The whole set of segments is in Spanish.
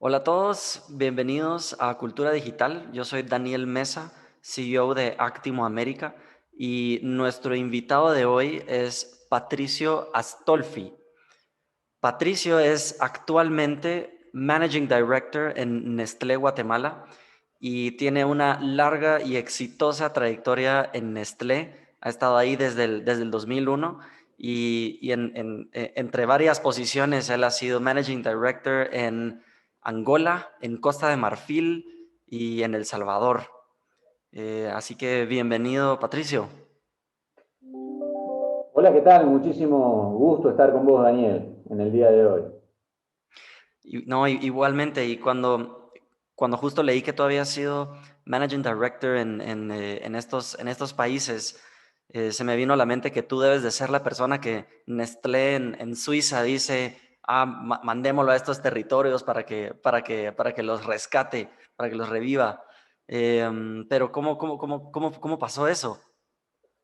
Hola a todos, bienvenidos a Cultura Digital. Yo soy Daniel Mesa, CEO de Actimo América, y nuestro invitado de hoy es Patricio Astolfi. Patricio es actualmente Managing Director en Nestlé Guatemala y tiene una larga y exitosa trayectoria en Nestlé. Ha estado ahí desde el 2001 entre varias posiciones él ha sido Managing Director en Angola, en Costa de Marfil y en El Salvador. Así que bienvenido, Patricio. Hola, ¿qué tal? Muchísimo gusto estar con vos, Daniel, en el día de hoy. No, igualmente, y cuando justo leí que tú habías sido Managing Director en estos países, se me vino a la mente que tú debes de ser la persona que Nestlé en Suiza dice, mandémoslo a estos territorios para que los rescate, para que los reviva. Pero ¿cómo pasó eso?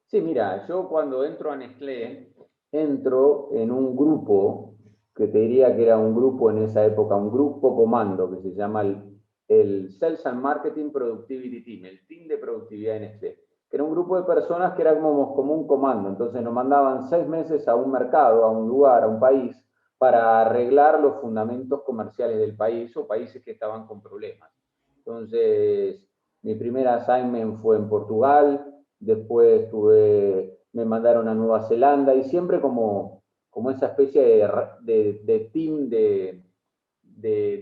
Sí, mira, yo cuando entro a Nestlé, entro en un grupo que te diría que era un grupo en esa época, un grupo comando que se llama el Sales and Marketing Productivity Team, el team de productividad de Nestlé, que era un grupo de personas que era como un comando. Entonces nos mandaban 6 meses a un mercado, a un lugar, a un país, para arreglar los fundamentos comerciales del país o países que estaban con problemas. Entonces, mi primer assignment fue en Portugal. Después me mandaron a Nueva Zelanda y siempre como esa especie de team de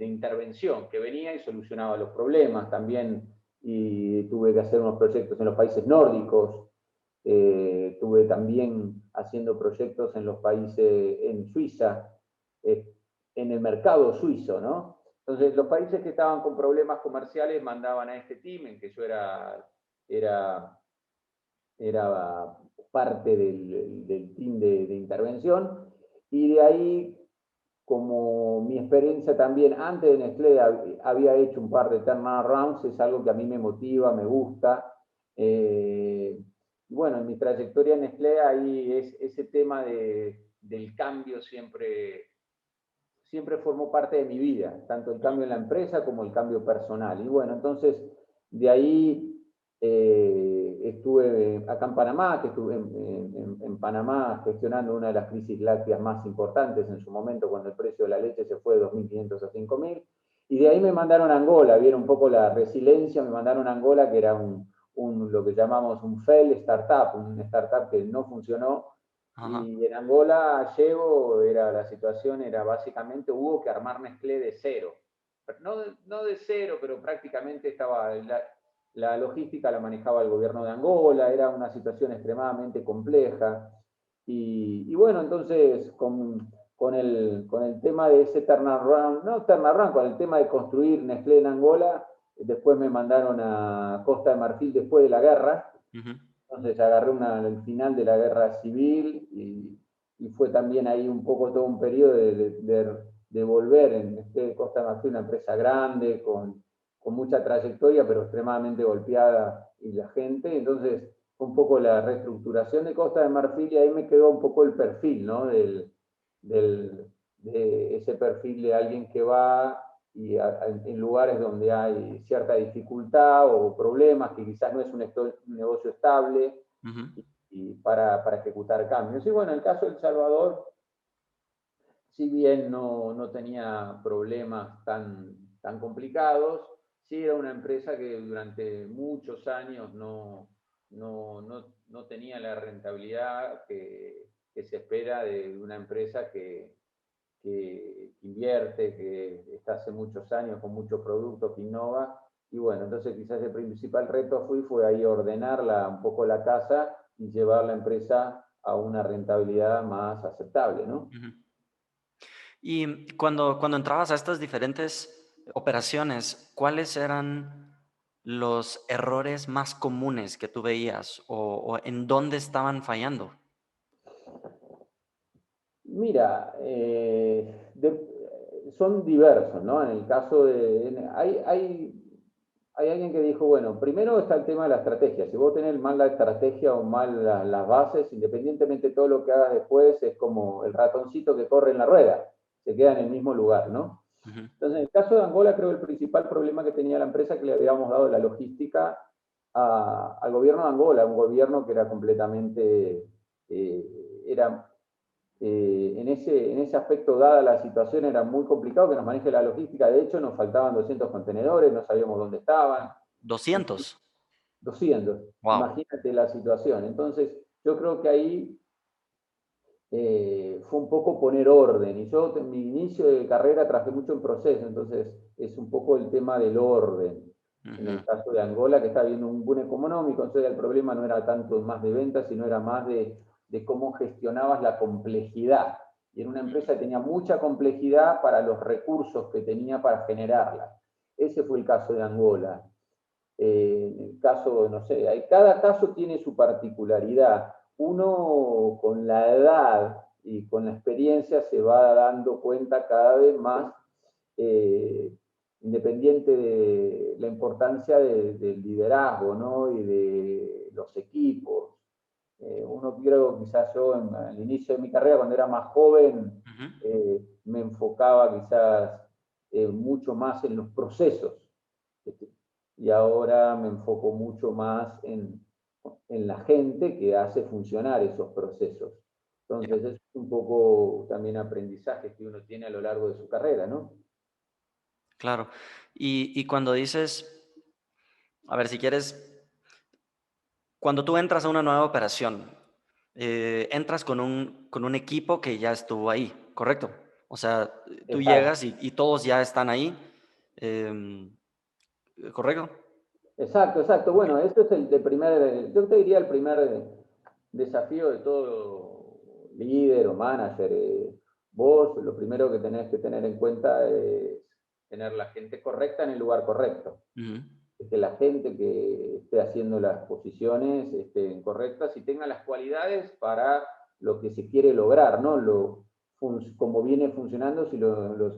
intervención que venía y solucionaba los problemas también. Y tuve que hacer unos proyectos en los países nórdicos. Tuve también haciendo proyectos en los países, en Suiza, eh, en el mercado suizo, ¿no? Entonces, los países que estaban con problemas comerciales mandaban a este team, en que yo era era parte del team de intervención, y de ahí, como mi experiencia también antes de Nestlé había hecho un par de turnarounds, es algo que a mí me motiva, me gusta. Y bueno, en mi trayectoria en Nestlé ahí ese tema del cambio siempre formó parte de mi vida, tanto el cambio en la empresa como el cambio personal. Y bueno, entonces de ahí estuve acá en Panamá, que estuve en Panamá gestionando una de las crisis lácteas más importantes en su momento, cuando el precio de la leche se fue de 2.500 a 5.000. Y de ahí me mandaron a Angola, vieron un poco la resiliencia, me mandaron a Angola, que era lo que llamamos un fail startup, un startup que no funcionó. Ajá. Y en Angola llego, la situación era básicamente, hubo que armar Nestlé de cero. No de cero, pero prácticamente la logística la manejaba el gobierno de Angola, era una situación extremadamente compleja. Y bueno, entonces con el tema de ese turnaround, no turnaround, con el tema de construir Nestlé en Angola, después me mandaron a Costa de Marfil después de la guerra. Ujú. Entonces agarré el final de la guerra civil y fue también ahí un poco todo un periodo de volver en Costa de Marfil, una empresa grande, con mucha trayectoria, pero extremadamente golpeada y la gente. Entonces fue un poco la reestructuración de Costa de Marfil y ahí me quedó un poco el perfil, ¿no? De ese perfil de alguien que va en lugares donde hay cierta dificultad o problemas, que quizás no es un negocio estable, Ujú. y para ejecutar cambios. Y bueno, en el caso de El Salvador, si bien no tenía problemas tan complicados, sí era una empresa que durante muchos años no tenía la rentabilidad que se espera de una empresa que invierte, que está hace muchos años con muchos productos, que innova. Y bueno, entonces quizás el principal reto fue ahí ordenarla un poco la casa y llevar la empresa a una rentabilidad más aceptable, ¿no? Ujú. Y cuando entrabas a estas diferentes operaciones, ¿cuáles eran los errores más comunes que tú veías o en dónde estaban fallando? Mira, son diversos, ¿no? En el caso hay alguien que dijo, bueno, primero está el tema de la estrategia. Si vos tenés mal la estrategia o mal las bases, independientemente de todo lo que hagas después, es como el ratoncito que corre en la rueda, se queda en el mismo lugar, ¿no? Ujú. Entonces, en el caso de Angola, creo que el principal problema que tenía la empresa es que le habíamos dado la logística al gobierno de Angola, un gobierno que era completamente, era en ese aspecto, dada la situación, era muy complicado que nos maneje la logística. De hecho, nos faltaban 200 contenedores, no sabíamos dónde estaban. 200. 200. Wow. Imagínate la situación. Entonces, yo creo que ahí fue un poco poner orden. Y yo en mi inicio de carrera trabajé mucho en proceso, entonces es un poco el tema del orden. En Ujú. el caso de Angola, que está viendo un boom económico, entonces el problema no era tanto más de ventas, sino era más de cómo gestionabas la complejidad. Y en una empresa que tenía mucha complejidad para los recursos que tenía para generarla. Ese fue el caso de Angola. En el caso, no sé, cada caso tiene su particularidad. Uno con la edad y con la experiencia se va dando cuenta cada vez más, eh, independiente de la importancia del liderazgo, ¿no? Y de los equipos. Uno creo, quizás yo al inicio de mi carrera, cuando era más joven, Ujú. me enfocaba quizás mucho más en los procesos. Este, y ahora me enfoco mucho más en la gente que hace funcionar esos procesos. Ya, Entonces es un poco también aprendizaje que uno tiene a lo largo de su carrera, ¿no? claro. Y cuando dices, a ver, si quieres, cuando tú entras a una nueva operación, entras con un equipo que ya estuvo ahí, ¿correcto? O sea, tú Exacto, llegas y todos ya están ahí, ¿correcto? exacto, exacto. Ok. Bueno, este es el primer, yo te diría el primer desafío de todo líder o manager. Vos lo primero que tenés que tener en cuenta es tener la gente correcta en el lugar correcto. Ujú. Que la gente que esté haciendo las posiciones estén correctas y tenga las cualidades para lo que se quiere lograr, ¿no? Como viene funcionando, si lo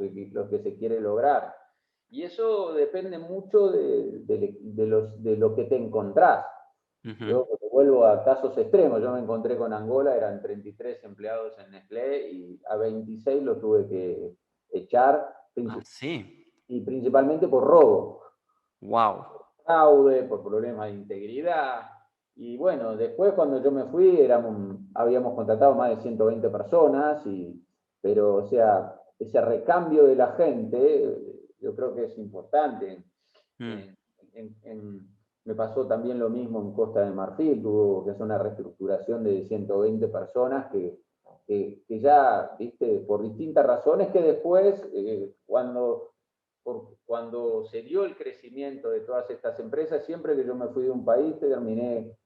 que se quiere lograr. Y eso depende mucho de lo que te encontrás. Ujú. Yo vuelvo a casos extremos. Yo me encontré con Angola, eran 33 empleados en Nestlé y a 26 los tuve que echar, Ah, sí. y principalmente por robo, Wow. fraude, por problemas de integridad. Y bueno, después cuando yo me fui, habíamos contratado más de 120 personas, pero o sea, ese recambio de la gente, yo creo que es importante. Mm. En- Me pasó también lo mismo en Costa de Marfil, tuvo que hacer una reestructuración de 120 personas que ya, viste, por distintas razones que después, cuando se dio el crecimiento de todas estas empresas, siempre que yo me fui de un país, terminé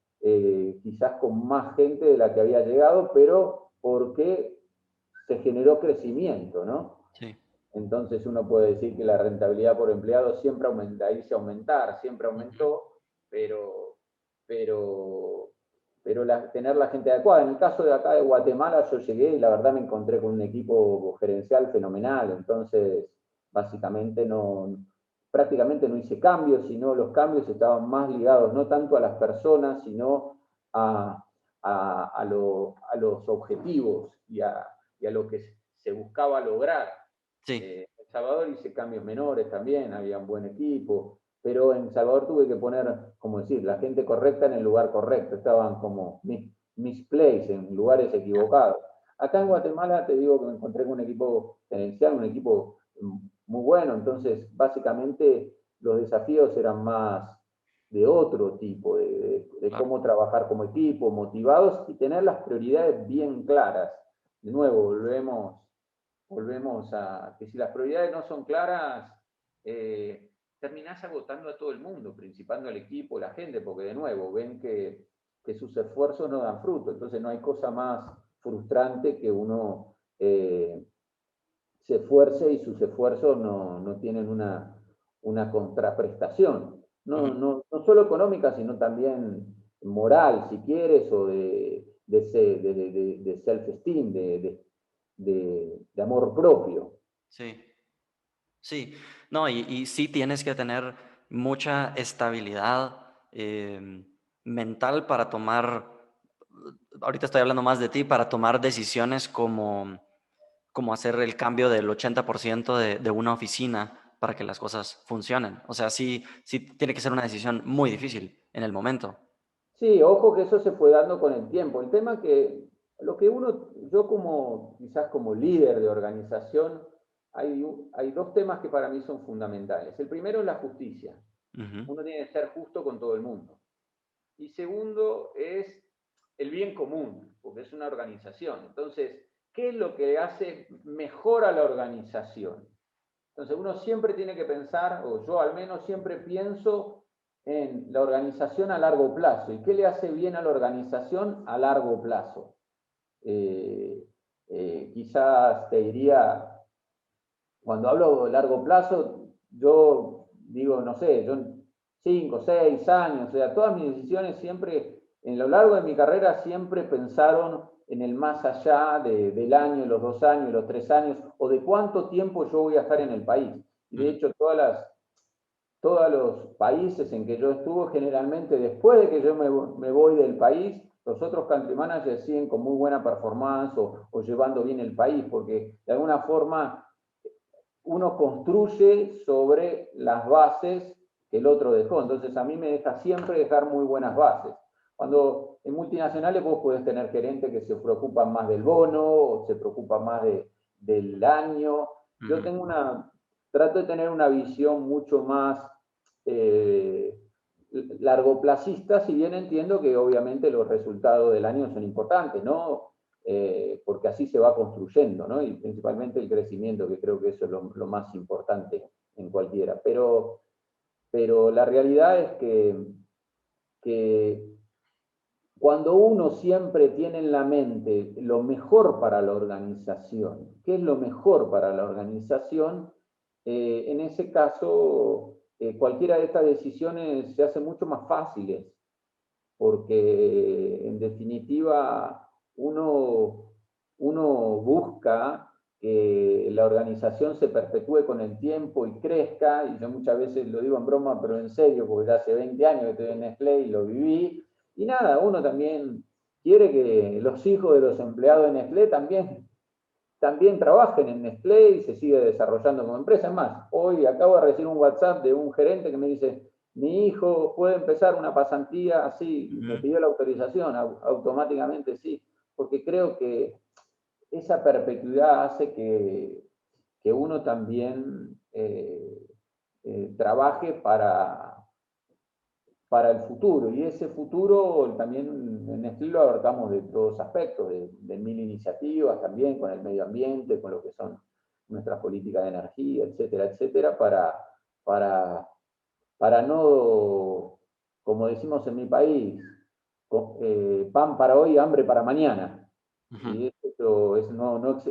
quizás con más gente de la que había llegado, pero porque se generó crecimiento, ¿no? Sí. Entonces uno puede decir que la rentabilidad por empleado siempre aumenta, dice aumentar, siempre Ujú. aumentó, pero, pero, tener la gente adecuada. En el caso de acá de Guatemala, yo llegué y la verdad me encontré con un equipo gerencial fenomenal, entonces básicamente prácticamente no hice cambios, sino los cambios estaban más ligados no tanto a las personas, sino a, a los objetivos y a lo que se buscaba lograr. Sí. En Salvador hice cambios menores también, había un buen equipo, pero en Salvador tuve que poner, como decir, la gente correcta en el lugar correcto, estaban como misplaced, en lugares Ya. equivocados. Acá en Guatemala te digo que me encontré con un equipo gerencial, un equipo muy bueno, entonces básicamente los desafíos eran más de otro tipo, de Claro. cómo trabajar como equipo, motivados y tener las prioridades bien claras. De nuevo, volvemos a que si las prioridades no son claras, terminás agotando a todo el mundo, principando al equipo, la gente, porque de nuevo ven que sus esfuerzos no dan fruto. Entonces no hay cosa más frustrante que uno se esfuerce y sus esfuerzos no tienen una contraprestación. Ujú. No solo económica, sino también moral, si quieres, o de self-esteem, de amor propio. Sí. Sí, no, y sí tienes que tener mucha estabilidad mental para tomar, ahorita estoy hablando más de ti, para tomar decisiones como, como hacer el cambio del 80% de una oficina para que las cosas funcionen. O sea, sí, sí tiene que ser una decisión muy difícil en el momento. Sí, ojo que eso se fue dando con el tiempo. El tema que lo que yo como quizás como líder de organización, hay dos temas que para mí son fundamentales. El primero es la justicia. Ujú, Uno tiene que ser justo con todo el mundo. Y segundo es el bien común, porque es una organización. Entonces, ¿qué es lo que hace mejor a la organización? Entonces, uno siempre tiene que pensar, o yo al menos siempre pienso en la organización a largo plazo. ¿Y qué le hace bien a la organización a largo plazo? Eh, Quizás te diría, cuando hablo de largo plazo, yo digo, no sé, yo 5, 6 años, o sea, todas mis decisiones siempre, en lo largo de mi carrera, siempre pensaron en el más allá del año, los 2 años, los 3 años, o de cuánto tiempo yo voy a estar en el país. Y de ujú. hecho, todos los países en que yo estuve, generalmente después de que yo me voy del país, los otros country managers siguen con muy buena performance o llevando bien el país, porque de alguna forma uno construye sobre las bases que el otro dejó. Entonces a mí me deja siempre dejar muy buenas bases. Cuando en multinacionales vos podés tener gerentes que se preocupan más del bono o se preocupan más del año. Yo Ujú. tengo trato de tener una visión mucho más eh, largoplacista, si bien entiendo que obviamente los resultados del año son importantes, ¿no? Porque así se va construyendo, ¿no? Y principalmente el crecimiento, que creo que eso es lo más importante en cualquiera. Pero la realidad es que cuando uno siempre tiene en la mente lo mejor para la organización, ¿qué es lo mejor para la organización? En ese caso, cualquiera de estas decisiones se hace mucho más fáciles porque en definitiva uno busca que la organización se perpetúe con el tiempo y crezca, y yo muchas veces lo digo en broma, pero en serio, porque ya hace 20 años que estoy en Nestlé y lo viví, y nada, uno también quiere que los hijos de los empleados de Nestlé también trabajen en Nestlé y se sigue desarrollando como empresa. Es más, hoy acabo de recibir un WhatsApp de un gerente que me dice, mi hijo puede empezar una pasantía así, me Ujú. pidió la autorización, automáticamente sí, porque creo que esa perpetuidad hace que uno también trabaje para el futuro. Y ese futuro también en Nestlé lo abarcamos de todos aspectos, de mil iniciativas también, con el medio ambiente, con lo que son nuestras políticas de energía, etcétera, etcétera, para, para no, como decimos en mi país, pan para hoy, hambre para mañana. Ujú. Y eso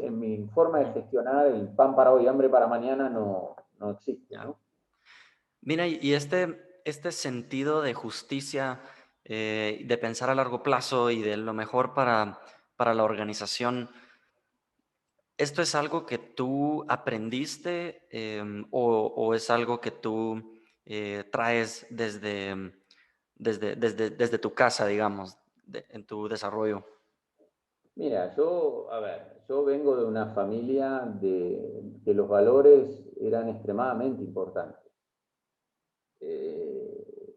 en mi forma de gestionar el pan para hoy, hambre para mañana no existe, Ya. ¿no? Mira, y este sentido de justicia, de pensar a largo plazo y de lo mejor para la organización, ¿esto es algo que tú aprendiste o es algo que tú traes desde tu casa, digamos, en tu desarrollo? Mira, a ver, yo vengo de una familia que los valores eran extremadamente importantes. Eh,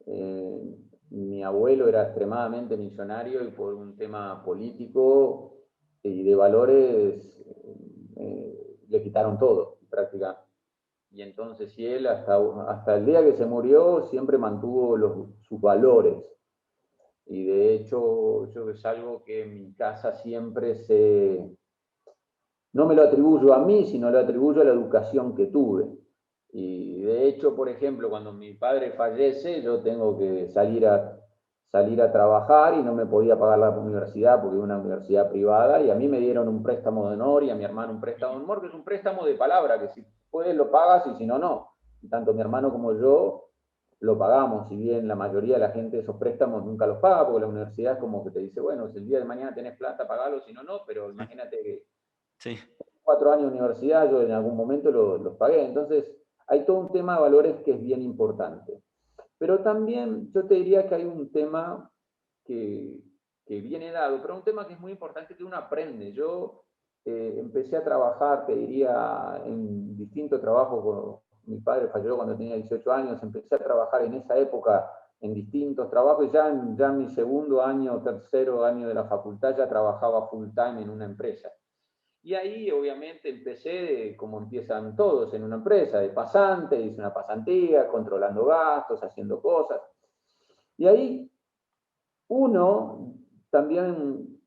eh, Mi abuelo era extremadamente millonario y por un tema político y de valores le quitaron todo, prácticamente. Y entonces, si él hasta el día que se murió siempre mantuvo sus valores. Y de hecho, yo es algo que en mi casa no me lo atribuyo a mí, sino lo atribuyo a la educación que tuve. Y de hecho, por ejemplo, cuando mi padre fallece, yo tengo que salir a trabajar y no me podía pagar la universidad porque era una universidad privada y a mí me dieron un préstamo de honor y a mi hermano un préstamo de honor, que es un préstamo de palabra, que si puedes lo pagas y si no, no. Y tanto mi hermano como yo lo pagamos, si bien la mayoría de la gente esos préstamos nunca los paga, porque la universidad es como que te dice, bueno, si el día de mañana tenés plata, pagalo, si no, no, pero Sí, imagínate que sí. 4 años de universidad, yo en algún momento los pagué. Entonces, hay todo un tema de valores que es bien importante. Pero también yo te diría que hay un tema que, que viene dado, pero un tema que es muy importante que uno aprende. Yo empecé a trabajar, te diría, en distintos trabajos. Mi padre falleció cuando tenía 18 años, empecé a trabajar en esa época en distintos trabajos y ya en mi segundo año, tercero año de la facultad ya trabajaba full time en una empresa. Y ahí obviamente empecé, como empiezan todos en una empresa, de pasante, hice una pasantía, controlando gastos, haciendo cosas. Y ahí uno también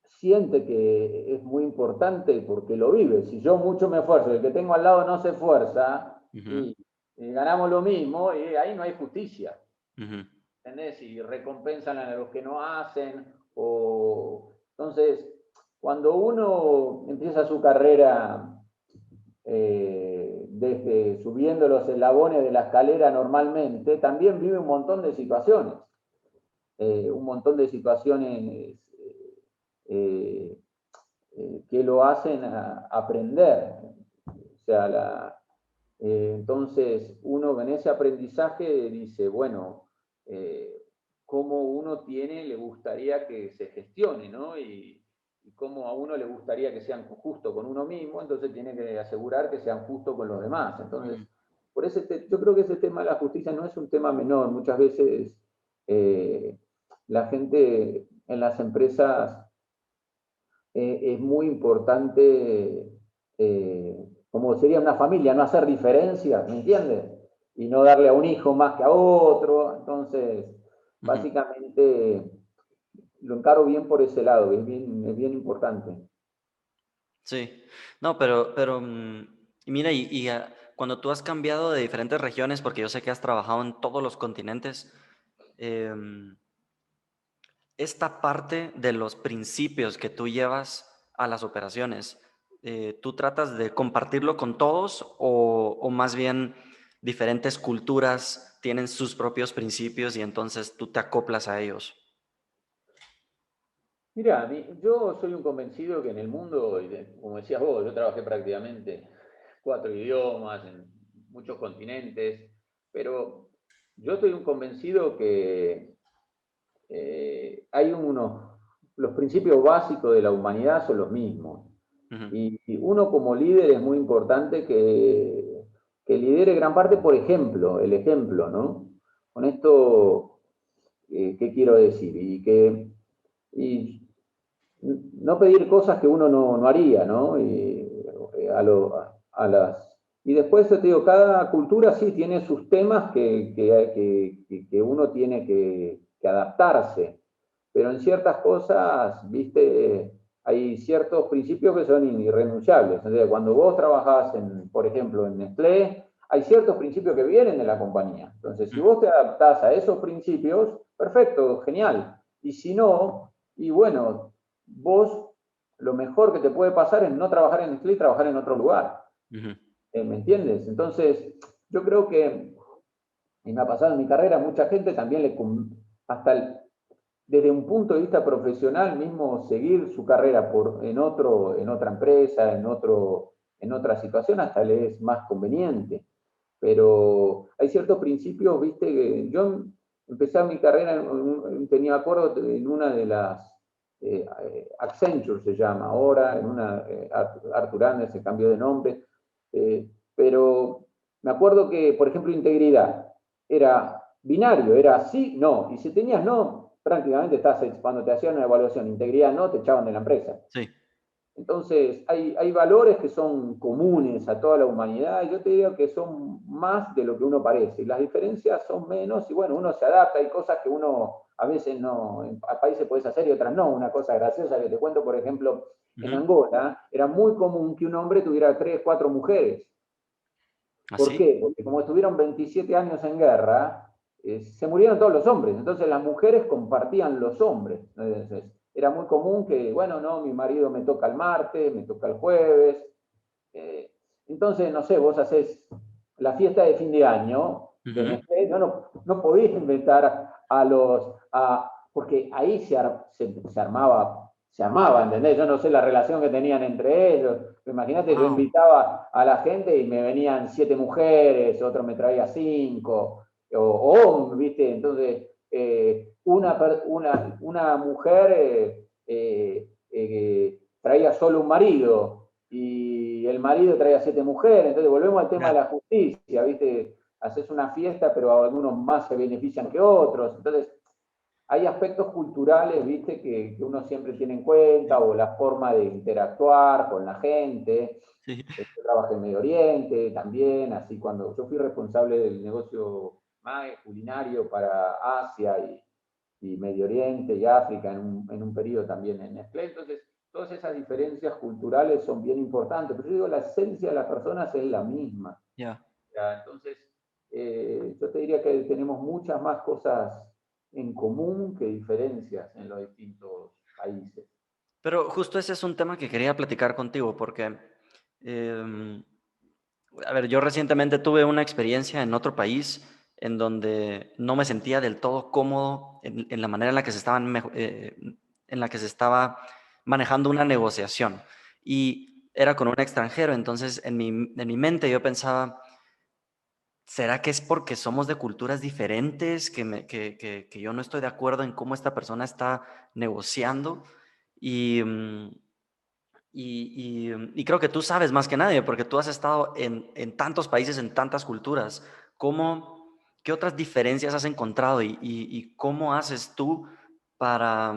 siente que es muy importante porque lo vive. Si yo mucho me esfuerzo y el que tengo al lado no se esfuerza Ujú, y ganamos lo mismo, y ahí no hay justicia. ujú. ¿Entendés? Y recompensan a los que no hacen. Entonces, cuando uno empieza su carrera desde subiendo los eslabones de la escalera normalmente, también vive un montón de situaciones. Un montón de situaciones eh, que lo hacen aprender. O sea, entonces uno en ese aprendizaje dice, bueno, cómo uno le gustaría que se gestione, ¿no? Y cómo a uno le gustaría que sean justos con uno mismo, entonces tiene que asegurar que sean justos con los demás. Entonces, Ujú. yo creo que ese tema de la justicia no es un tema menor. Muchas veces eh, la gente en las empresas es muy importante, como sería una familia, no hacer diferencias, ¿me entiendes? Y no darle a un hijo más que a otro. Entonces, Ujú. básicamente lo encaro bien por ese lado, es bien importante. Sí, no, y mira, cuando tú has cambiado de diferentes regiones, porque yo sé que has trabajado en todos los continentes, em, esta parte de los principios que tú llevas a las operaciones, ¿tú tratas de compartirlo con todos o más bien diferentes culturas tienen sus propios principios y entonces tú te acoplas a ellos? Mira, yo soy un convencido que en el mundo, como decías vos, yo trabajé prácticamente 4 idiomas en muchos continentes, pero yo estoy un convencido que los principios básicos de la humanidad son los mismos. Ujú, Y uno como líder es muy importante que lidere gran parte por ejemplo, el ejemplo, ¿no? Con esto, ¿qué quiero decir? Y no pedir cosas que uno no haría, ¿no? Y después te digo, cada cultura sí tiene sus temas que uno tiene que adaptarse, pero en ciertas cosas, viste, hay ciertos principios que son irrenunciables. Entonces, cuando vos trabajás, por ejemplo, en Nestlé, hay ciertos principios que vienen de la compañía. Entonces, si ujú, vos te adaptás a esos principios, perfecto, genial. Y si no, y bueno, vos lo mejor que te puede pasar es no trabajar en Nestlé y trabajar en otro lugar. ujú. ¿Me entiendes? Entonces, yo creo que, y me ha pasado en mi carrera, mucha gente también desde un punto de vista profesional mismo, seguir su carrera en otra empresa, en otra situación, hasta le es más conveniente. Pero hay ciertos principios, viste, que yo empecé mi carrera, tenía acuerdo en una de las, Accenture se llama ahora, en una, Arthur Andersen se cambió de nombre, pero me acuerdo que, por ejemplo, integridad era binario, era sí, no, y si tenías no, prácticamente cuando te hacían una evaluación, integridad no, te echaban de la empresa. Sí. Entonces, hay valores que son comunes a toda la humanidad, y yo te digo que son más de lo que uno parece, y las diferencias son menos, y bueno, uno se adapta, hay cosas que uno a veces no, en países puedes hacer y otras no. Una cosa graciosa que te cuento, por ejemplo, en Ujú. Angola, era muy común que un hombre tuviera 3, 4 mujeres. ¿Por ¿Así? qué? Porque como estuvieron 27 años en guerra, se murieron todos los hombres, entonces las mujeres compartían los hombres. Entonces, era muy común que, bueno, no, mi marido me toca el martes, me toca el jueves. eh, entonces, no sé, vos haces la fiesta de fin de año de Ujú. Nestlé, no podías inventar porque ahí se armaba, ¿entendés? Yo no sé la relación que tenían entre ellos. Imagínate, yo Wow. invitaba a la gente y me venían 7 mujeres, otro me traía 5, ¿viste? Entonces, una mujer traía solo un marido y el marido traía 7 mujeres, entonces volvemos al tema de Ya. la justicia, ¿viste? Haces una fiesta, pero algunos más se benefician que otros, entonces hay aspectos culturales, ¿viste? Que uno siempre tiene en cuenta, Sí. o la forma de interactuar con la gente. Sí. Yo trabajé en Medio Oriente también, así cuando yo fui responsable del negocio más culinario para Asia y Medio Oriente y África en un periodo también en Nestlé. Entonces, todas esas diferencias culturales son bien importantes, pero yo digo, la esencia de las personas es la misma. Ya. ¿Ya? Entonces, yo te diría que tenemos muchas más cosas en común que diferencias en los distintos países. Pero justo ese es un tema que quería platicar contigo porque, em, a ver, yo recientemente tuve una experiencia en otro país en donde no me sentía del todo cómodo en la manera en la que en la que se estaba manejando una negociación. Y era con un extranjero, entonces en mi mente yo pensaba, ¿será que es porque somos de culturas diferentes, que yo no estoy de acuerdo en cómo esta persona está negociando? Y, y creo que tú sabes más que nadie, porque tú has estado en tantos países, en tantas culturas. ¿Qué otras diferencias has encontrado y cómo haces tú para,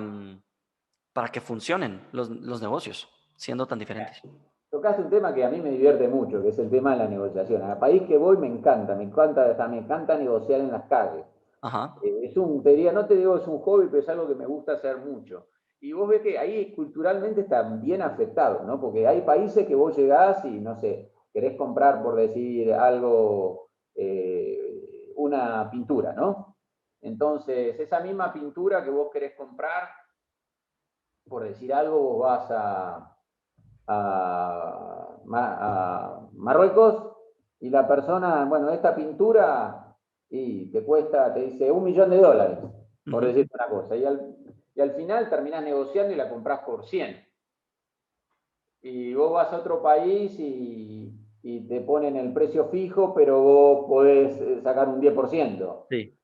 para que funcionen los negocios siendo tan diferentes? Tocaste un tema que a mí me divierte mucho, que es el tema de la negociación. Al país que voy me encanta negociar en las calles. Ajá, Es un, te diría, no te digo es un hobby, pero es algo que me gusta hacer mucho. Y vos ves que ahí culturalmente está bien afectado, ¿no? Porque hay países que vos llegás y, no sé, querés comprar, por decir algo, una pintura, ¿no? Entonces, esa misma pintura que vos querés comprar, por decir algo, vos vas a Marruecos y la persona, bueno, esta pintura y te cuesta, te dice $1.000.000, por ujú, decirte una cosa. Y al final terminás negociando y la comprás por 100. Y vos vas a otro país y te ponen el precio fijo, pero vos podés sacar un 10%. sí,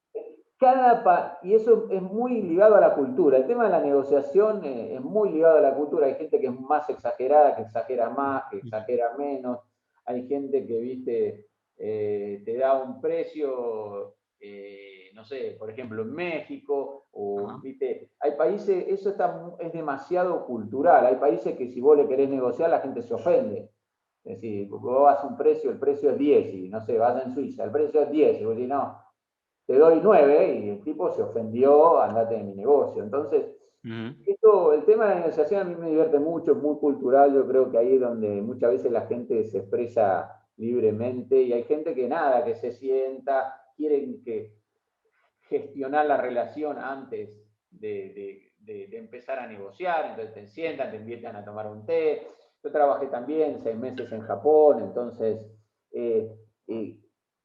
Y eso es muy ligado a la cultura. El tema de la negociación es muy ligado a la cultura. Hay gente que es más exagerada, que exagera más, que ujú, exagera menos. Hay gente que, viste, te da un precio, no sé, por ejemplo, en México, o, ajá, viste, hay países, es demasiado cultural. Hay países que si vos le querés negociar, la gente se ofende. Es decir, vos vas a un precio, el precio es 10 y no sé, vas en Suiza, el precio es 10 y vos decís, no, te doy 9 y el tipo se ofendió, andate de mi negocio. Entonces, ujú, el tema de la negociación a mí me divierte mucho, es muy cultural, yo creo que ahí es donde muchas veces la gente se expresa libremente y hay gente que nada, que se sienta, quieren que gestionar la relación antes de empezar a negociar, entonces te sientan, te invitan a tomar un té. Yo trabajé también 6 meses en Japón, entonces eh, eh,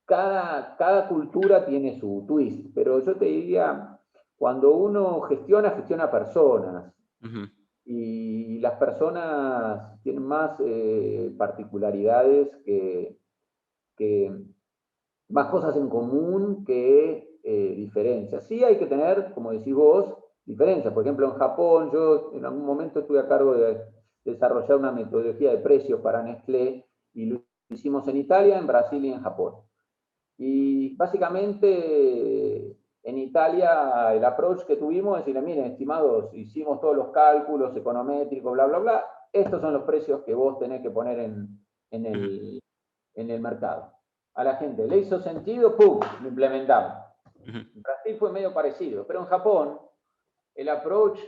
cada cultura tiene su twist, pero yo te diría, cuando uno gestiona personas ujú, y las personas tienen más particularidades que más cosas en común que diferencias. Sí hay que tener, como decís vos, diferencias. Por ejemplo, en Japón, yo en algún momento estuve a cargo de desarrollar una metodología de precios para Nestlé y lo hicimos en Italia, en Brasil y en Japón. Y básicamente en Italia el approach que tuvimos es decirle, miren, estimados, hicimos todos los cálculos econométricos, bla, bla, bla, estos son los precios que vos tenés que poner en ujú, en el mercado. A la gente le hizo sentido, ¡pum!, lo implementamos. ujú, En Brasil fue medio parecido, pero en Japón el approach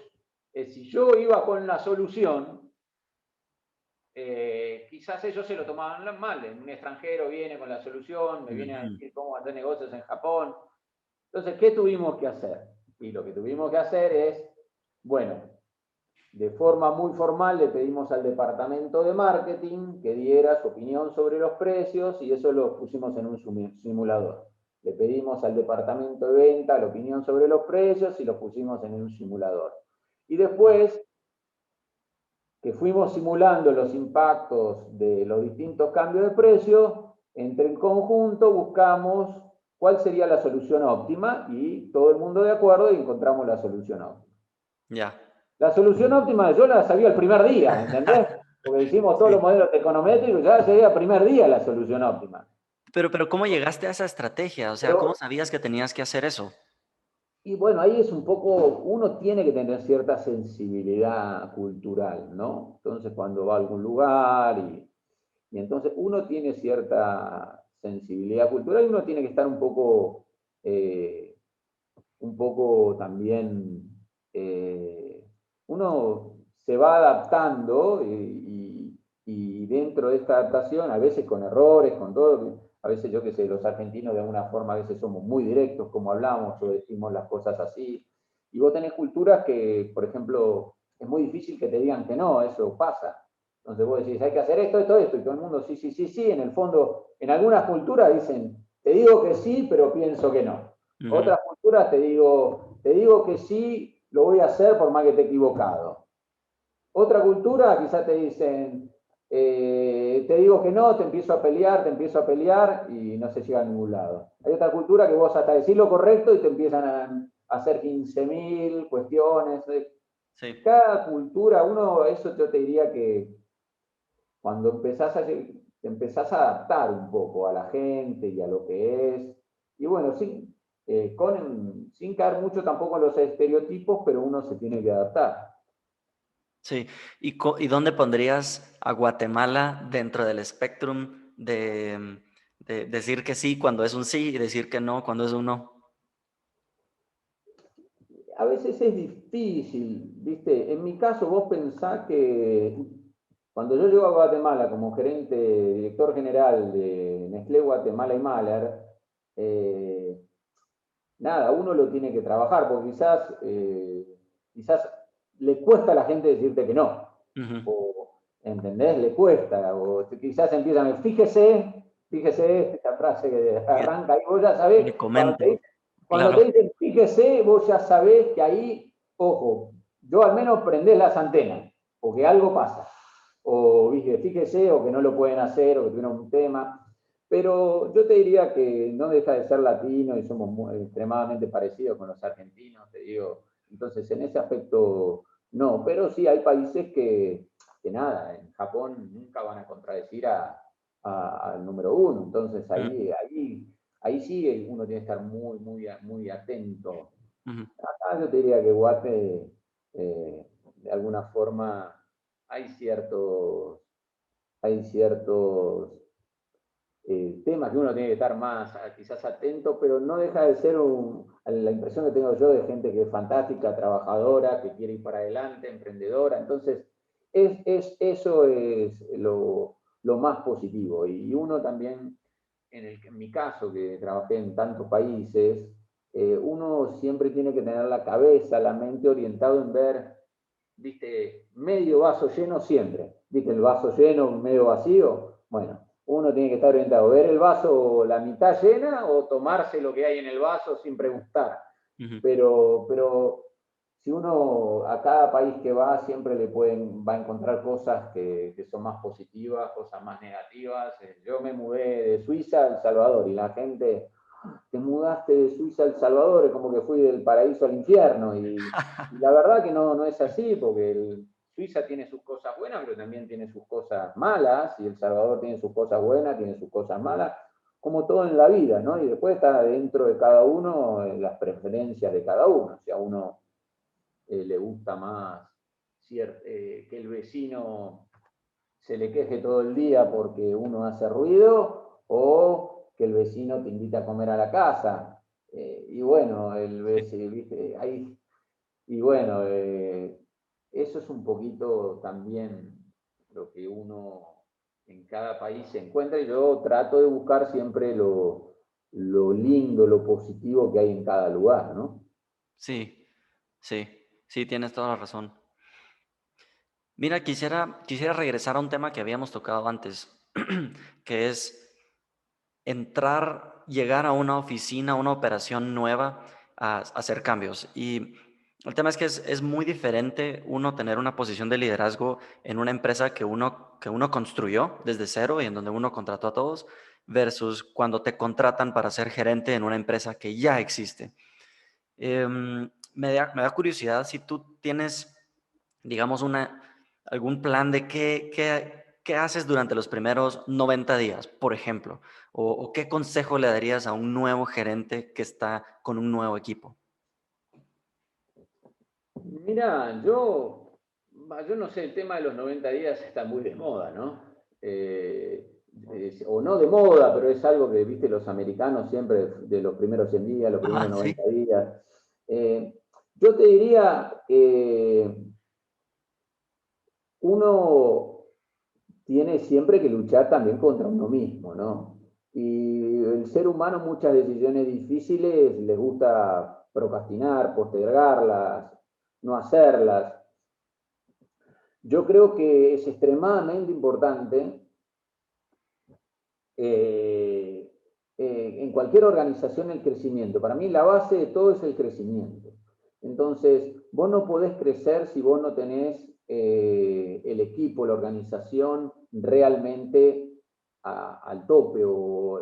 es si yo iba con la solución, quizás ellos se lo tomaban mal. Un extranjero viene con la solución, me viene a ujú. decir cómo hacer negocios en Japón. Entonces, ¿qué tuvimos que hacer? Y lo que tuvimos que hacer es, bueno, de forma muy formal le pedimos al departamento de marketing que diera su opinión sobre los precios y eso lo pusimos en un simulador. Le pedimos al departamento de venta la opinión sobre los precios y lo pusimos en un simulador. Y después que fuimos simulando los impactos de los distintos cambios de precio, entre el conjunto buscamos cuál sería la solución óptima y todo el mundo de acuerdo y encontramos la solución óptima. Ya. La solución óptima yo la sabía el primer día, ¿entendés? Porque hicimos todos los Sí. modelos econométricos, ya sabía el primer día la solución óptima. Pero ¿cómo llegaste a esa estrategia? O sea, ¿cómo Pero sabías que tenías que hacer eso? y bueno, ahí es un poco, uno tiene que tener cierta sensibilidad cultural, ¿no? Entonces, cuando va a algún lugar y entonces uno tiene cierta sensibilidad cultural y uno tiene que estar un poco también, uno se va adaptando y dentro de esta adaptación, a veces con errores, con todo, a veces yo que sé, los argentinos de alguna forma a veces somos muy directos como hablamos o decimos las cosas así, y vos tenés culturas que, por ejemplo, es muy difícil que te digan que no, eso pasa. Entonces vos decís, hay que hacer esto, esto, esto, y todo el mundo sí, sí, sí, sí, en el fondo, en algunas culturas dicen, te digo que sí, pero pienso que no. Ujú. Otras culturas te digo que sí, lo voy a hacer por más que esté equivocado. Otra cultura quizás te dicen, te digo que no, te empiezo a pelear y no se llega a ningún lado. Hay otra cultura que vos hasta decir lo correcto y te empiezan a hacer 15.000 cuestiones. Sí, Cada cultura, uno, eso yo te diría que cuando te empezás a adaptar un poco a la gente y a lo que es, y bueno, sin caer mucho tampoco en los estereotipos, pero uno se tiene que adaptar. sí. ¿Y dónde pondrías a Guatemala dentro del espectrum de decir que sí cuando es un sí y decir que no cuando es un no? A veces es difícil, ¿viste? En mi caso, vos pensás que cuando yo llego a Guatemala como gerente, director general de Nestlé Guatemala y Mahler, eh, nada, uno lo tiene que trabajar, porque quizás le cuesta a la gente decirte que no, Ujú. o, ¿entendés? Le cuesta, o quizás empiezan, fíjese, esta frase que Fíjate, arranca ahí, vos ya sabés, me comente, cuando claro. te dicen fíjese, vos ya sabés que ahí, ojo, yo al menos prendés las antenas, porque algo pasa, o viste, fíjese, o que no lo pueden hacer, o que tuvieron un tema, pero yo te diría que no deja de ser latino y somos extremadamente parecidos con los argentinos, te digo. Entonces, en ese aspecto, no. Pero sí hay países que nada, en Japón nunca van a contradecir al número uno. Entonces, Mm, ahí sí uno tiene que estar muy atento. ujú. Acá yo te diría que Guate, de alguna forma, hay ciertos, hay ciertos temas que uno tiene que estar más quizás atento, pero no deja de ser la impresión que tengo yo de gente que es fantástica, trabajadora, que quiere ir para adelante, emprendedora. Entonces, eso es lo más positivo. Y uno también, en mi caso, que trabajé en tantos países, uno siempre tiene que tener la cabeza, la mente orientado en ver, viste, medio vaso lleno siempre. Viste, el vaso lleno, medio vacío. Bueno, uno tiene que estar orientado, ver el vaso la mitad llena o tomarse lo que hay en el vaso sin preguntar. Ujú. Pero si uno a cada país que va siempre va a encontrar cosas que son más positivas, cosas más negativas. Yo me mudé de Suiza a El Salvador y la gente, te mudaste de Suiza a El Salvador, es como que fui del paraíso al infierno. Y la verdad que no, no es así, porque Suiza tiene sus cosas buenas, pero también tiene sus cosas malas, y El Salvador tiene sus cosas buenas, tiene sus cosas malas, como todo en la vida, ¿no? Y después está dentro de cada uno las preferencias de cada uno. Si a uno le gusta más que el vecino se le queje todo el día porque uno hace ruido, o que el vecino te invita a comer a la casa. Y bueno, el Sí, vecino, ¿viste? Ahí, y bueno, eso es un poquito también lo que uno en cada país se encuentra, y yo trato de buscar siempre lo lindo, lo positivo que hay en cada lugar, ¿no? sí, sí, sí, tienes toda la razón. Mira, quisiera regresar a un tema que habíamos tocado antes, que es llegar a una oficina, a una operación nueva, a hacer cambios. Y el tema es que es muy diferente uno tener una posición de liderazgo en una empresa que uno construyó desde cero y en donde uno contrató a todos, versus cuando te contratan para ser gerente en una empresa que ya existe. Me da curiosidad si tú tienes digamos, algún plan de qué haces durante los primeros 90 días, por ejemplo? O qué consejo le darías a un nuevo gerente que está con un nuevo equipo? Mira, yo no sé, el tema de los 90 días está muy de moda, ¿no? O no de moda, pero es algo que, viste, los americanos siempre de los primeros 100 días, los primeros Ah, sí. 90 días. Yo te diría, uno tiene siempre que luchar también contra uno mismo, ¿no? Y el ser humano muchas decisiones difíciles les gusta procrastinar, postergarlas, no hacerlas. Yo creo que es extremadamente importante eh, en cualquier organización el crecimiento. Para mí la base de todo es el crecimiento. Entonces, vos no podés crecer si vos no tenés el equipo, la organización realmente al tope o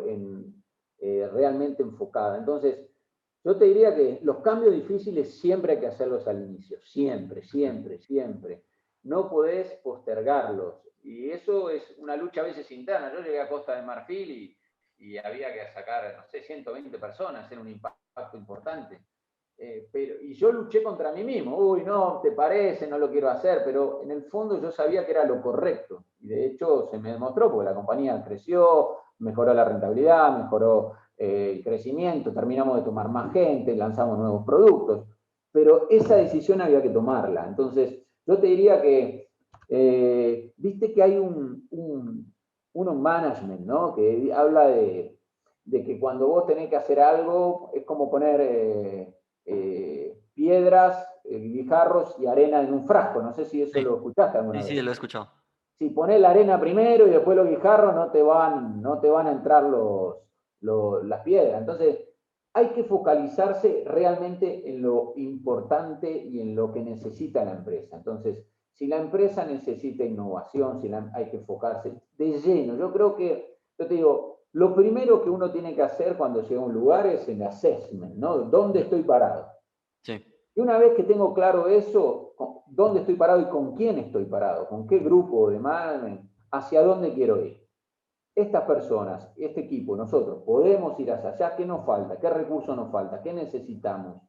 realmente enfocada. Entonces, yo te diría que los cambios difíciles siempre hay que hacerlos al inicio, siempre, siempre, siempre. No podés postergarlos. Y eso es una lucha a veces interna. Yo llegué a Costa de Marfil y había que sacar, no sé, 120 personas, era un impacto importante. Y yo luché contra mí mismo. Uy, no, te parece, no lo quiero hacer, pero en el fondo yo sabía que era lo correcto. Y de hecho se me demostró porque la compañía creció, mejoró la rentabilidad, mejoró el crecimiento, terminamos de tomar más gente, lanzamos nuevos productos. Pero esa decisión había que tomarla. Entonces, yo te diría que, viste que hay un management, ¿no? Que habla de que cuando vos tenés que hacer algo, es como poner piedras, guijarros y arena en un frasco. No sé si eso Sí, lo escuchaste sí, alguna sí, vez. lo he escuchado. Si pones la arena primero y después los guijarros, no te van a entrar las piedras. Entonces, hay que focalizarse realmente en lo importante y en lo que necesita la empresa. Entonces, si la empresa necesita innovación, hay que enfocarse de lleno. Yo te digo, lo primero que uno tiene que hacer cuando llega a un lugar es el assessment, ¿no? ¿Dónde Ujú. estoy parado? Sí. Y una vez que tengo claro eso, dónde estoy parado y con quién estoy parado, con qué grupo de management, hacia dónde quiero ir. Estas personas, este equipo, nosotros, podemos ir hacia allá, ¿qué nos falta? ¿Qué recursos nos falta? ¿Qué necesitamos?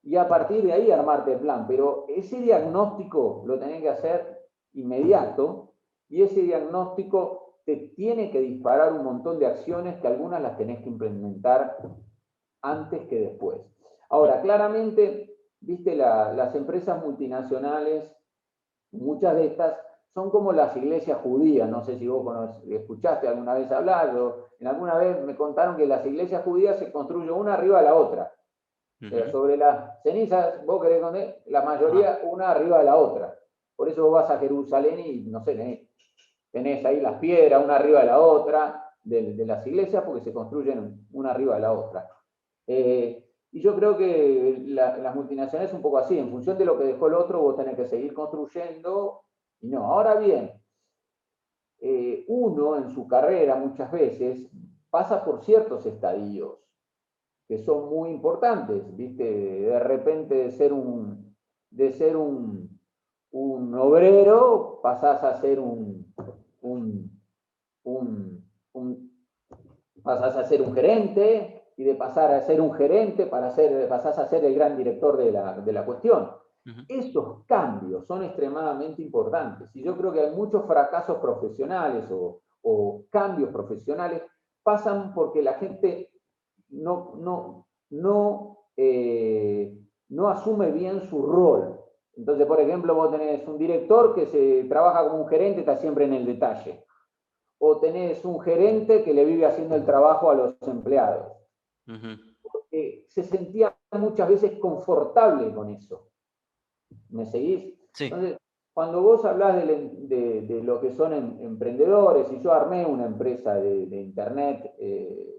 Y a partir de ahí armarte el plan. Pero ese diagnóstico lo tenés que hacer inmediato y ese diagnóstico te tiene que disparar un montón de acciones que algunas las tenés que implementar antes que después. Ahora, claramente, viste, las empresas multinacionales, muchas de estas son como las iglesias judías. No sé si vos escuchaste alguna vez hablar, o en alguna vez me contaron que las iglesias judías se construyen una arriba de la otra. Ujú. Sobre las cenizas, vos querés contar, la Ajá. mayoría una arriba de la otra. Por eso vos vas a Jerusalén y, no sé, tenés ahí las piedras una arriba de la otra de las iglesias porque se construyen una arriba de la otra. Y yo creo que las multinacionales es un poco así, en función de lo que dejó el otro, vos tenés que seguir construyendo. Y no, ahora bien, uno en su carrera muchas veces pasa por ciertos estadios que son muy importantes, ¿viste? De repente de ser un obrero, pasás a ser un, un, un pasás a ser un gerente y de pasar a ser un gerente pasás a ser el gran director de la cuestión. Ujú. Esos cambios son extremadamente importantes y yo creo que hay muchos fracasos profesionales o cambios profesionales pasan porque la gente no asume bien su rol. Entonces, por ejemplo, vos tenés un director que se trabaja como un gerente, está siempre en el detalle, o tenés un gerente que le vive haciendo el trabajo a los empleados. Ujú. Se sentía muchas veces confortable con eso. ¿Me seguís? Sí. Entonces, cuando vos hablás de lo que son emprendedores, y yo armé una empresa de internet,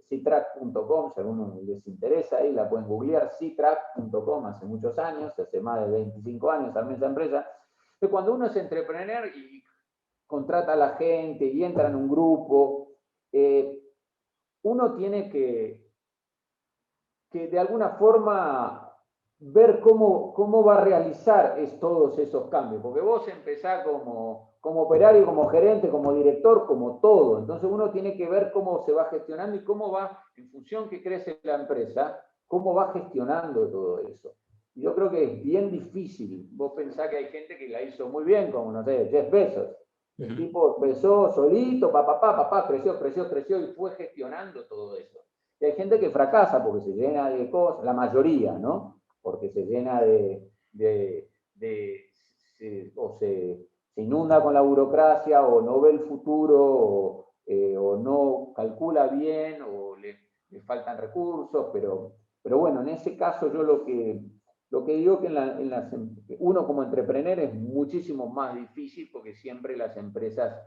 ctrack.com, si a alguno les interesa, ahí la pueden googlear, ctrack.com, hace muchos años, hace más de 25 años armé esa empresa. Pero cuando uno es entrepreneur y contrata a la gente y entra en un grupo, uno tiene que de alguna forma ver cómo va a realizar todos esos cambios, porque vos empezás como operario, como gerente, como director, como todo. Entonces uno tiene que ver cómo se va gestionando y cómo va, en función que crece la empresa, cómo va gestionando todo eso. Y yo creo que es bien difícil. Vos pensás que hay gente que la hizo muy bien, como, no sé, Jeff Bezos. El Ujú. tipo empezó solito, creció y fue gestionando todo eso. Y hay gente que fracasa porque se llena de cosas, la mayoría, ¿no? Porque se llena o se inunda con la burocracia o no ve el futuro o no calcula bien o le faltan recursos, pero bueno, en ese caso yo lo que digo que uno como entrepreneur es muchísimo más difícil porque siempre las empresas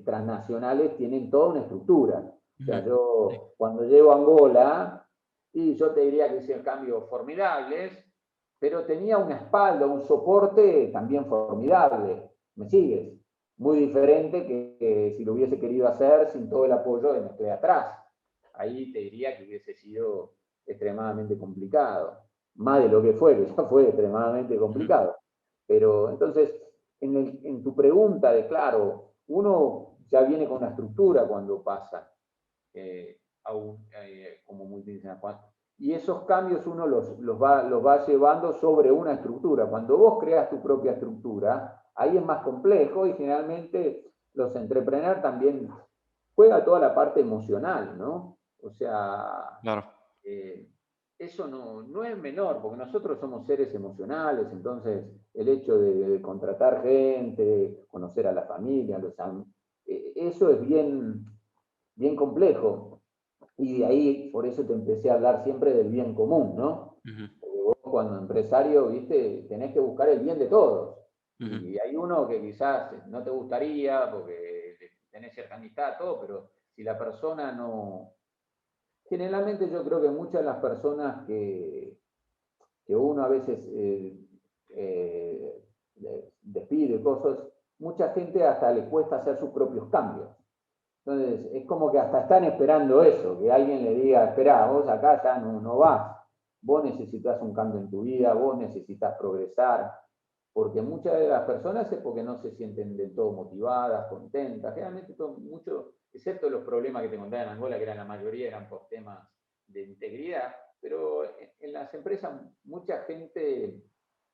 transnacionales tienen toda una estructura. O sea, Ujú. Sí. yo cuando llego a Angola, y yo te diría que hice cambios formidables, pero tenía una espalda, un soporte también formidable. ¿Me sigues? Muy diferente que si lo hubiese querido hacer sin todo el apoyo de Nestlé atrás. Ahí te diría que hubiese sido extremadamente complicado. Más de lo que ya fue extremadamente Ujú. complicado. Pero entonces, en tu pregunta de, claro, uno ya viene con una estructura cuando pasa como multinacional. Y esos cambios uno los va llevando sobre una estructura. Cuando vos creas tu propia estructura, ahí es más complejo y generalmente los entrepreneurs también juega toda la parte emocional, ¿no? O sea, Claro. eh, eso no es menor, porque nosotros somos seres emocionales, entonces el hecho de contratar gente, conocer a la familia, eso es bien complejo. Y de ahí, por eso te empecé a hablar siempre del bien común, ¿no? Ujú. Porque vos cuando empresario, viste, tenés que buscar el bien de todos. Ujú. Y hay uno que quizás no te gustaría porque tenés cierta amistad, todo, pero si la persona no... Generalmente yo creo que muchas de las personas que uno a veces despide cosas, mucha gente hasta le cuesta hacer sus propios cambios. Entonces, es como que hasta están esperando eso, que alguien le diga, espera, vos acá ya no vas, vos necesitas un cambio en tu vida, vos necesitas progresar, porque muchas de las personas es porque no se sienten del todo motivadas, contentas, generalmente mucho, excepto los problemas que te contaba en Angola, que eran la mayoría eran por temas de integridad, pero en las empresas mucha gente,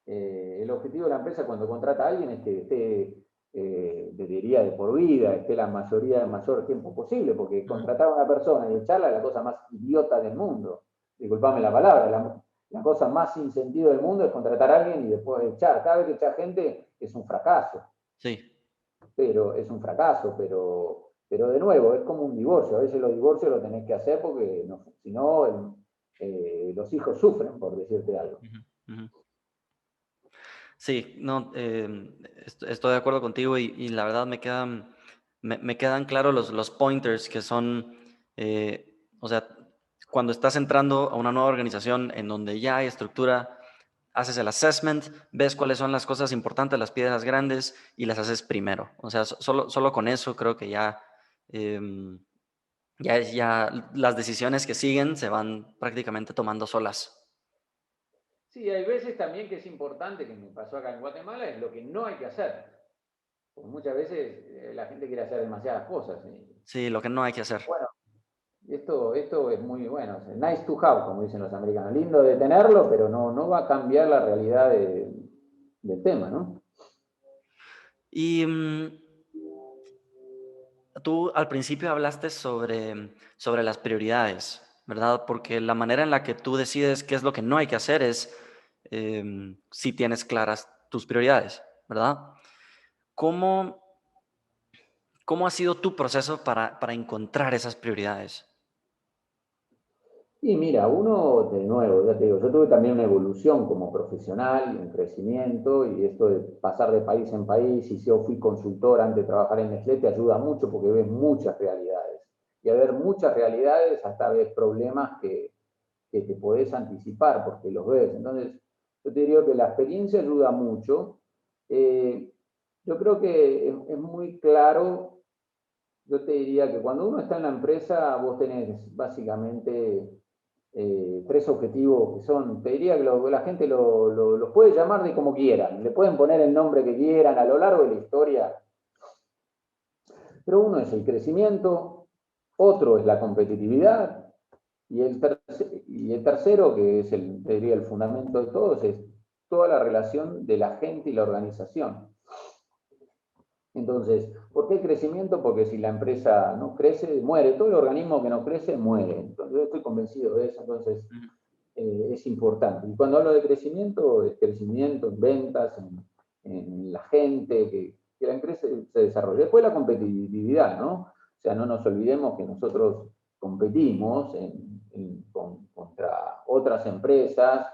el objetivo de la empresa cuando contrata a alguien es que esté diría de por vida, esté la mayoría, el mayor tiempo posible, porque Ujú. contratar a una persona y echarla es la cosa más idiota del mundo. Disculpame la palabra, la cosa más sin sentido del mundo es contratar a alguien y después echar. Cada vez que echar gente es un fracaso, Sí. pero de nuevo, es como un divorcio. A veces los divorcios lo tenés que hacer porque no, si no, los hijos sufren, por decirte algo. Ujú. Ujú. Sí, no, estoy de acuerdo contigo y la verdad me quedan claros los pointers que son, o sea, cuando estás entrando a una nueva organización en donde ya hay estructura, haces el assessment, ves cuáles son las cosas importantes, las piedras grandes y las haces primero. O sea, solo con eso creo que em, ya las decisiones que siguen se van prácticamente tomando solas. Sí, hay veces también que es importante, que me pasó acá en Guatemala, es lo que no hay que hacer. Porque muchas veces la gente quiere hacer demasiadas cosas. Sí, lo que no hay que hacer. Bueno, esto es muy bueno. O sea, nice to have, como dicen los americanos. Lindo de tenerlo, pero no va a cambiar la realidad del tema, ¿no? Y tú al principio hablaste sobre las prioridades, ¿verdad? Porque la manera en la que tú decides qué es lo que no hay que hacer es si tienes claras tus prioridades, ¿verdad? ¿Cómo, cómo ha sido tu proceso para encontrar esas prioridades? Y mira, uno de nuevo, ya te digo, yo tuve también una evolución como profesional, un crecimiento, y esto de pasar de país en país, y si yo fui consultor antes de trabajar en Nestlé, te ayuda mucho porque ves muchas realidades. Y a ver muchas realidades, hasta ves problemas que te podés anticipar porque los ves. Entonces, yo te diría que la experiencia ayuda mucho. Eh, yo creo que es muy claro, yo te diría que cuando uno está en la empresa, vos tenés básicamente tres objetivos que son, te diría que la gente los puede llamar de como quieran, le pueden poner el nombre que quieran a lo largo de la historia, pero uno es el crecimiento, otro es la competitividad, y el tercero, que es te diría, el fundamento de todos, es toda la relación de la gente y la organización. Entonces, ¿por qué crecimiento? Porque si la empresa no crece, muere. Todo el organismo que no crece, muere. Entonces, yo estoy convencido de eso, entonces es importante. Y cuando hablo de crecimiento, es crecimiento en ventas, en la gente, que la empresa se desarrolle. Después la competitividad, ¿no? O sea, no nos olvidemos que nosotros competimos contra otras empresas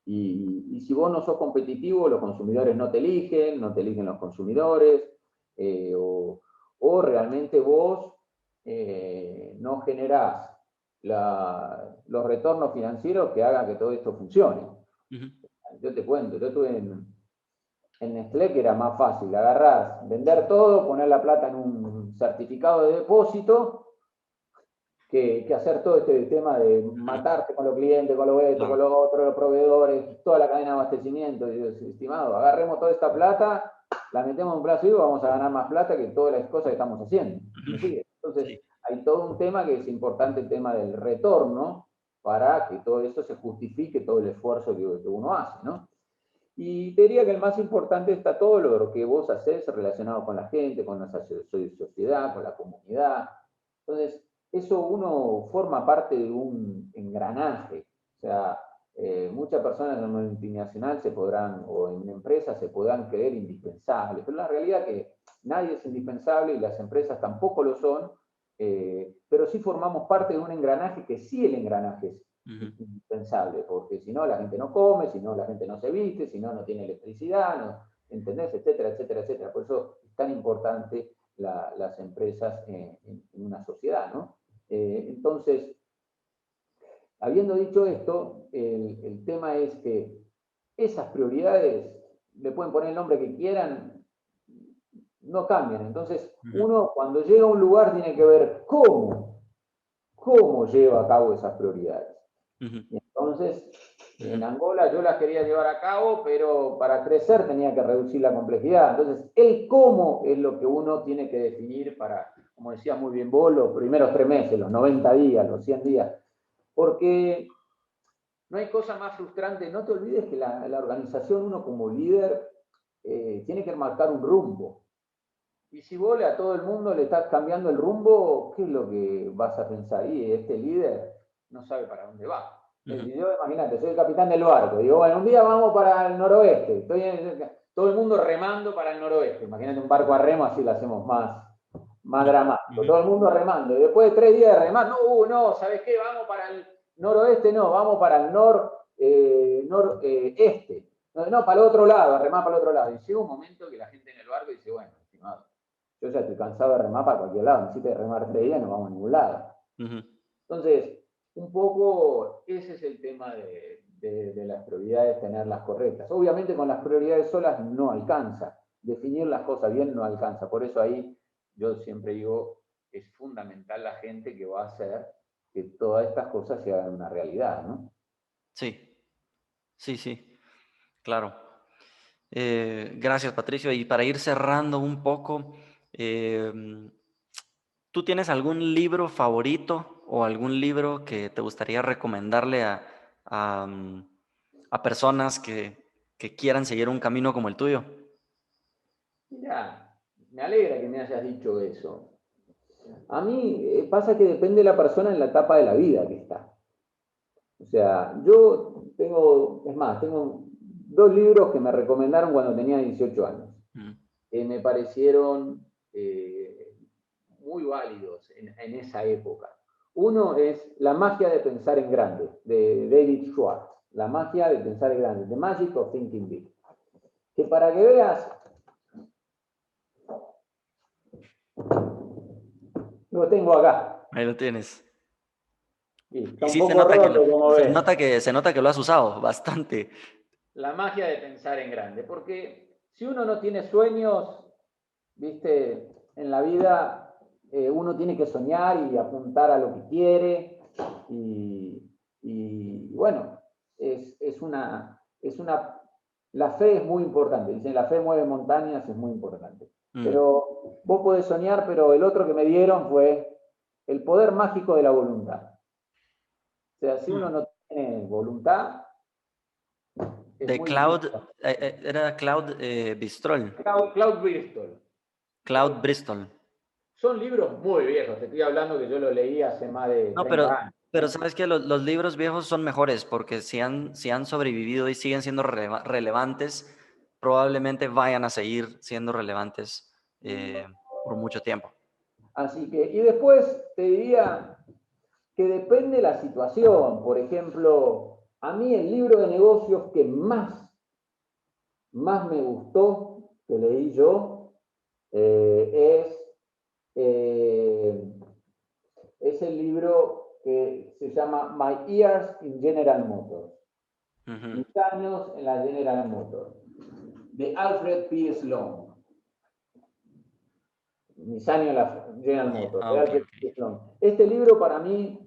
y si vos no sos competitivo, los consumidores no te eligen, no te eligen los consumidores, o realmente vos no generás los retornos financieros que hagan que todo esto funcione. Yo te cuento, yo estuve en Nestlé, que era más fácil agarrar, vender todo, poner la plata en un certificado de depósito, que hacer todo este tema de matarte con los clientes, con los esto, con los otros, los proveedores, toda la cadena de abastecimiento. Y yo, estimado, agarremos toda esta plata, la metemos en un plazo y vamos a ganar más plata que todas las cosas que estamos haciendo. ¿Me sigue? Entonces, sí, hay todo un tema que es importante, el tema del retorno, para que todo eso se justifique, todo el esfuerzo que uno hace, ¿no? Y te diría que el más importante está todo lo que vos haces relacionado con la gente, con la sociedad, con la comunidad. Entonces, eso uno forma parte de un engranaje. O sea, muchas personas en una multinacional se podrán, o en una empresa se podrán creer indispensables, pero la realidad es que nadie es indispensable y las empresas tampoco lo son, pero sí formamos parte de un engranaje que sí el engranaje es indispensable, porque si no la gente no come, si no la gente no se viste, si no no tiene electricidad, no, ¿entendés? Etcétera, etcétera, etcétera. Por eso es tan importante las empresas en una sociedad, ¿no? Entonces, habiendo dicho esto, el tema es que esas prioridades, le pueden poner el nombre que quieran, no cambian. Entonces, uno cuando llega a un lugar tiene que ver cómo lleva a cabo esas prioridades. Y entonces, en Angola yo las quería llevar a cabo, pero para crecer tenía que reducir la complejidad. Entonces, el cómo es lo que uno tiene que definir para, como decía muy bien vos, los primeros 3 meses, los 90 días, los 100 días. Porque no hay cosa más frustrante. No te olvides que la organización, uno como líder, tiene que marcar un rumbo. Y si vos a todo el mundo le estás cambiando el rumbo, ¿qué es lo que vas a pensar? Y este líder no sabe para dónde va. Yo, imagínate, soy el capitán del barco. Digo, bueno, un día vamos para el noroeste. Todo el mundo remando para el noroeste. Imagínate un barco a remo, así lo hacemos más dramático. Todo el mundo remando. Y después de 3 días de remar, no, ¿sabes qué? Vamos para el noroeste, no, vamos para el noreste. No, para el otro lado, a remar para el otro lado. Y llega un momento que la gente en el barco dice, bueno, estimado, yo ya estoy cansado de remar para cualquier lado, necesito remar 3 días, no vamos a ningún lado. Entonces, un poco ese es el tema de las prioridades, tenerlas correctas. Obviamente con las prioridades solas no alcanza, definir las cosas bien no alcanza, por eso ahí yo siempre digo, es fundamental la gente que va a hacer que todas estas cosas se hagan una realidad, ¿no? Sí, sí, claro. Gracias, Patricio. Y para ir cerrando un poco, ¿tú tienes algún libro favorito o algún libro que te gustaría recomendarle a personas que quieran seguir un camino como el tuyo? Mirá, me alegra que me hayas dicho eso. A mí pasa que depende de la persona en la etapa de la vida que está. O sea, yo tengo 2 libros que me recomendaron cuando tenía 18 años, que me parecieron muy válidos en esa época. Uno es La magia de pensar en grande, de David Schwartz. La magia de pensar en grande, The Magic of Thinking Big. Que para que veas, lo tengo acá. Ahí lo tienes. Sí, está Y un sí poco roto, como ves. se nota que lo has usado bastante. La magia de pensar en grande, porque si uno no tiene sueños, viste, en la vida uno tiene que soñar y apuntar a lo que quiere y Y bueno, la fe es muy importante. Dicen, la fe mueve montañas, es muy importante. Pero vos podés soñar, pero el otro que me dieron fue el poder mágico de la voluntad. O sea, si uno no tiene voluntad, es De muy difícil. Cloud, era Cloud Bistrol. Claude Bristol. Cloud Bristol. Son libros muy viejos, te estoy hablando que yo lo leí hace más de No, 30 años. pero sabes que los libros viejos son mejores porque si han sobrevivido y siguen siendo relevantes, probablemente vayan a seguir siendo relevantes por mucho tiempo. Así que, y después te diría que depende de la situación. Por ejemplo, a mí el libro de negocios que más me gustó, que leí yo, eh, es el libro que se llama My Years in General Motors. Mis años en la General Motors, de Alfred P. Sloan. Mis años en la General Motors, de Ok, Alfred ok. P. Sloan. Este libro para mí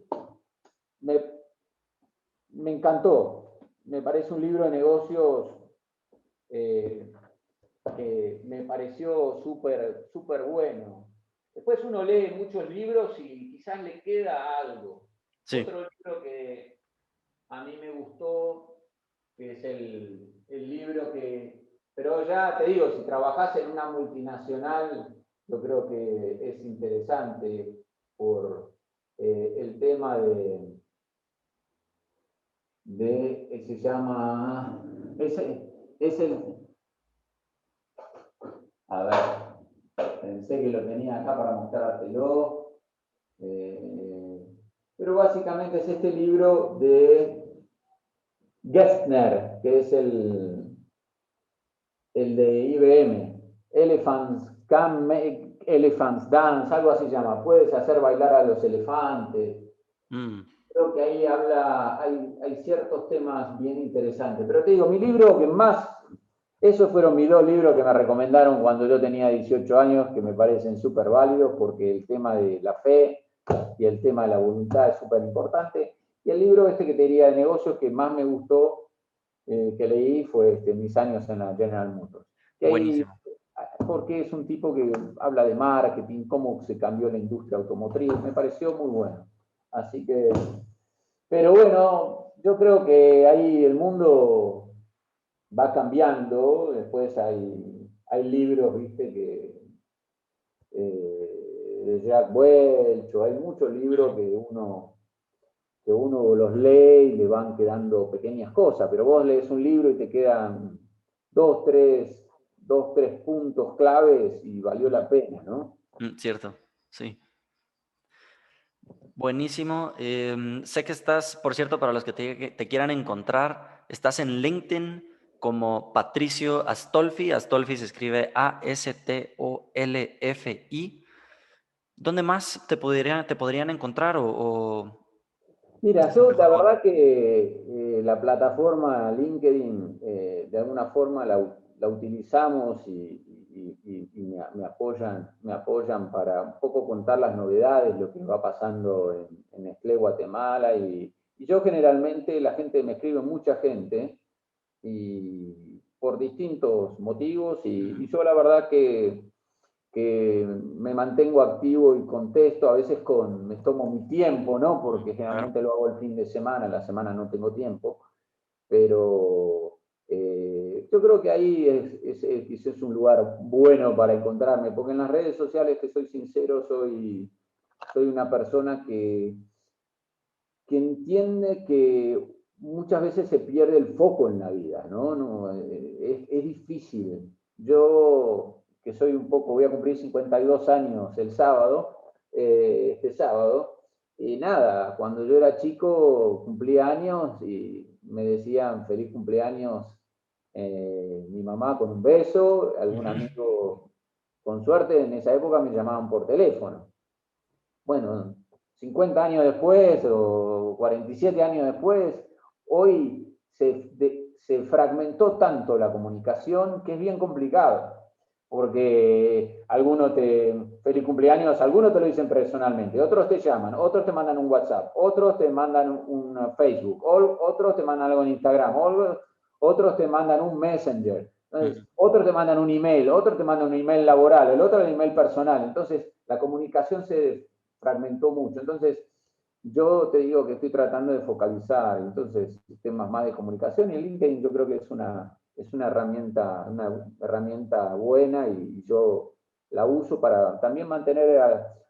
me encantó. Me parece un libro de negocios que me pareció súper bueno. Después uno lee muchos libros y quizás le queda algo. Sí. Otro libro que a mí me gustó, que es el libro que... Pero ya te digo, si trabajás en una multinacional, yo creo que es interesante por el tema se llama, es el, a ver, pensé que lo tenía acá para mostrártelo, pero básicamente es este libro de Gessner, que es el de IBM, Elephants Can Make Elephants Dance, algo así se llama, puedes hacer bailar a los elefantes. Creo que ahí hay ciertos temas bien interesantes. Pero te digo, mi libro que más, esos fueron mis dos libros que me recomendaron cuando yo tenía 18 años, que me parecen súper válidos, porque el tema de la fe y el tema de la voluntad es súper importante. Y el libro este que te diría de negocios que más me gustó, que leí, fue Mis años en la General Motors. Que ahí, Buenísimo. porque es un tipo que habla de marketing, cómo se cambió la industria automotriz, me pareció muy bueno. Así que, pero bueno, yo creo que ahí el mundo va cambiando, después hay libros, viste, de Jack Welch, o hay muchos libros que uno los lee y le van quedando pequeñas cosas, pero vos lees un libro y te quedan dos, tres puntos claves y valió la pena, ¿no? Cierto, sí. Buenísimo. Sé que estás, por cierto, para los que te quieran encontrar, estás en LinkedIn como Patricio Astolfi. Astolfi se escribe Astolfi. ¿Dónde más te podrían encontrar Mira, es el yo la mejor lugar? verdad que la plataforma LinkedIn de alguna forma la utilizamos y me apoyan para un poco contar las novedades, lo que va pasando en Nestlé Guatemala y yo generalmente, la gente me escribe mucha gente y por distintos motivos y yo la verdad que me mantengo activo y contesto, a veces me tomo mi tiempo, ¿no? Porque Claro. generalmente lo hago el fin de semana, la semana no tengo tiempo, pero yo creo que ahí es un lugar bueno para encontrarme, porque en las redes sociales, que soy sincero, soy una persona que entiende que muchas veces se pierde el foco en la vida, ¿no? Es difícil. Yo, que soy un poco, voy a cumplir 52 años el sábado, este sábado, y nada, cuando yo era chico cumplía años y me decían feliz cumpleaños mi mamá con un beso, algún amigo con suerte en esa época me llamaban por teléfono. Bueno, 50 años después o 47 años después, hoy se fragmentó tanto la comunicación que es bien complicado, porque feliz cumpleaños, algunos te lo dicen personalmente, otros te llaman, otros te mandan un WhatsApp, otros te mandan un Facebook, otros te mandan algo en Instagram, otros te mandan un Messenger, entonces, otros te mandan un email, otros te mandan un email laboral, el otro un email personal. Entonces, la comunicación se fragmentó mucho. Entonces, yo te digo que estoy tratando de focalizar, entonces, temas más de comunicación, y el LinkedIn yo creo que es una herramienta buena, y yo la uso para también mantener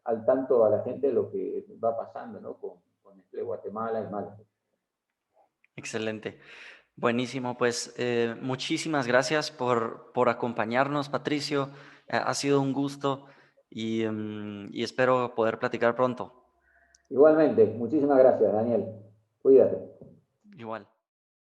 al tanto a la gente de lo que va pasando, ¿no? Con Nestlé Guatemala y Malta. Excelente. Buenísimo, pues muchísimas gracias por acompañarnos, Patricio. Ha sido un gusto y espero poder platicar pronto. Igualmente, muchísimas gracias, Daniel. Cuídate. Igual.